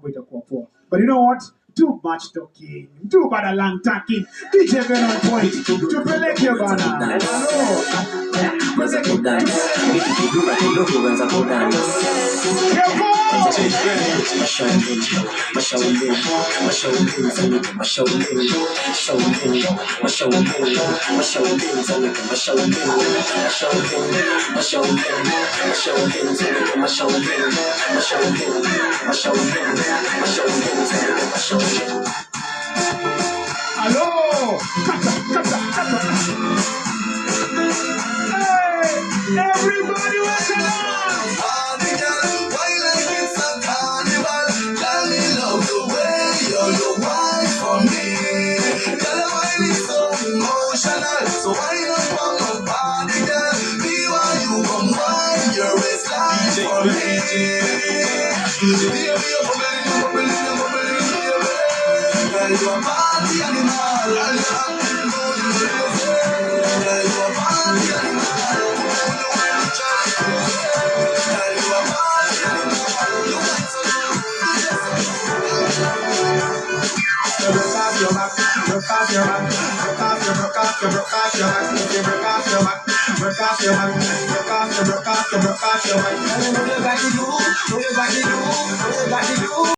muito corpo. But you know what? Too much talking, too bad a long talking. DJ Ben on point. To peleke your bana. Hello. Hello. Hey, everybody listen up. So why not come on party, girl? Be why you come wine your waistline for me. Baby, you're bubbling. Girl, you a party animal. Girl, you a party animal. Girl, you a party animal. You want some Broke off your back. Know you got to do.